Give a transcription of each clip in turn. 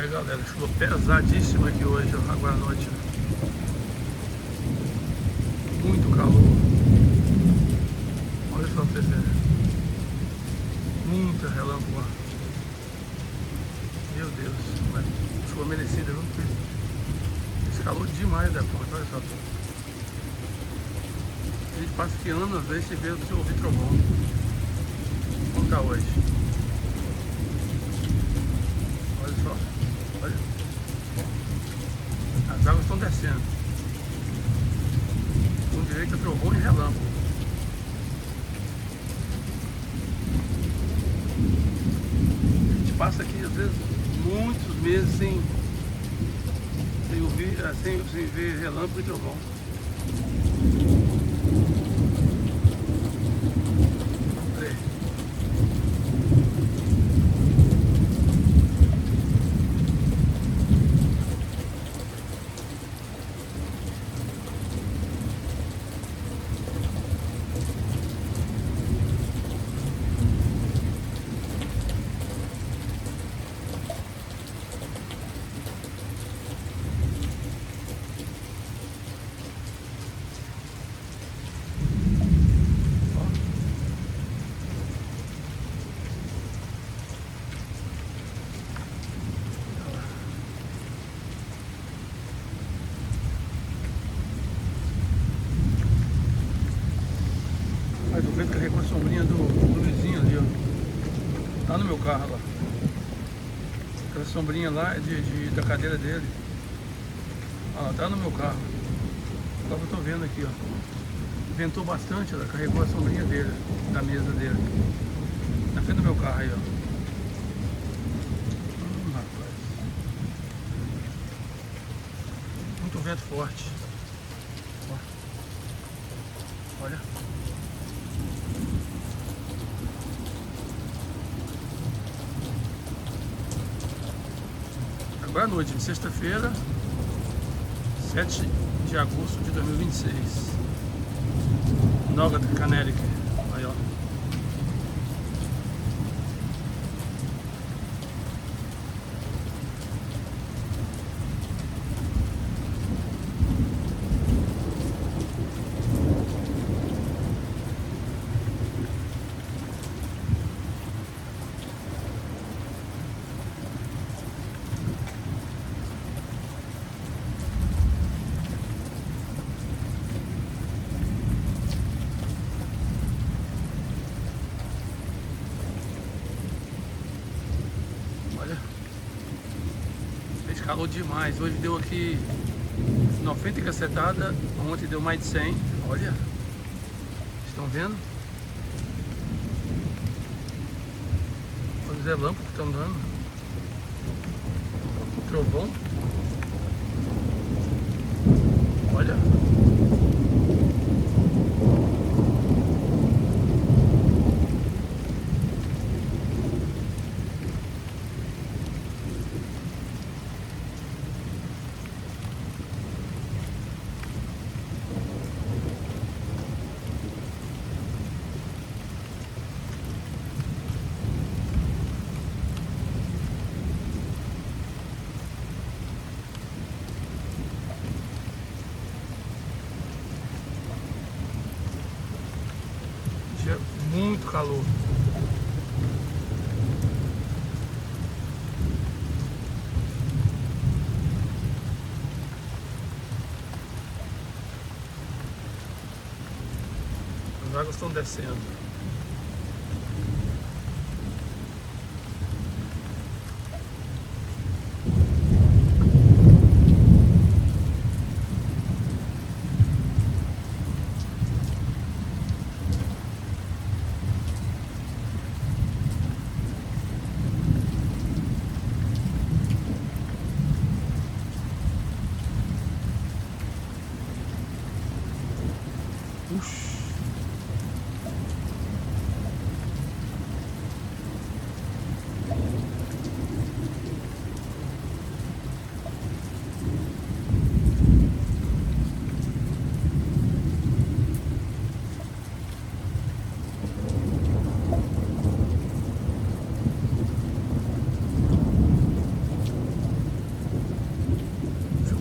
Olha, galera, chuva pesadíssima aqui hoje, ó, agora à noite. Muito calor. Olha só pra vocês verem. Muita relâmpago. Meu Deus, mas chuva merecida, viu? Esse calor demais da conta, olha só. A gente passa aqui anos, às vezes, você vê o ouvir trovão. Como tá hoje? Olha só, olha. As águas estão descendo. Com direito a trovão e relâmpago. A gente passa aqui, às vezes, muitos meses sem ver relâmpago e trovão. Mas o vento carregou a sombrinha do vizinho ali, ó. Tá no meu carro lá. Aquela sombrinha lá é da cadeira dele. Ó, tá no meu carro. Só que eu tô vendo aqui, ó. Ventou bastante, ela carregou a sombrinha dele, da mesa dele. Na frente do meu carro aí, ó. Rapaz. Muito vento forte. Ó. Olha. Agora à noite, de sexta-feira, 7 de agosto de 2026. Nova Canérica. Aí, ó. Fez calor demais. Hoje deu aqui 90 cacetada. Ontem deu mais de 100. Olha. Estão vendo? Olha os relâmpagos que estão dando. Trovão. Olha. Muito calor. As águas estão descendo.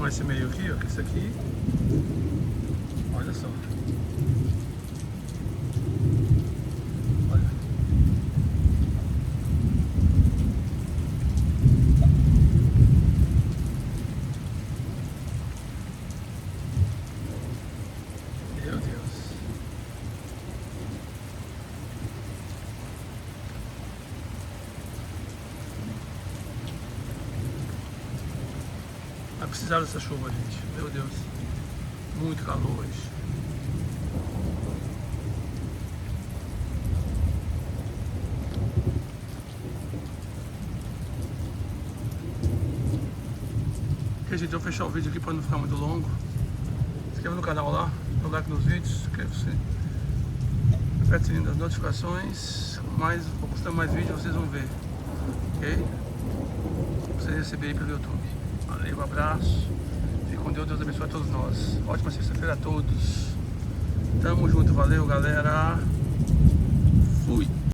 filmar esse meio aqui, ó, que esse aqui, olha só. Olha. Meu Deus. Vai precisar dessa chuva, gente. Meu Deus. Muito calor hoje. Ok, gente, eu vou fechar o vídeo aqui para não ficar muito longo. Se inscreva no canal lá, dá like nos vídeos, inscreva-se. Aperte o sininho das notificações. Vou postando mais vídeos, vocês vão ver. Ok? Pra você receber aí pelo YouTube. Valeu, um abraço. Fique com Deus, Deus abençoe a todos nós. Ótima sexta-feira a todos. Tamo junto, valeu, galera. Fui.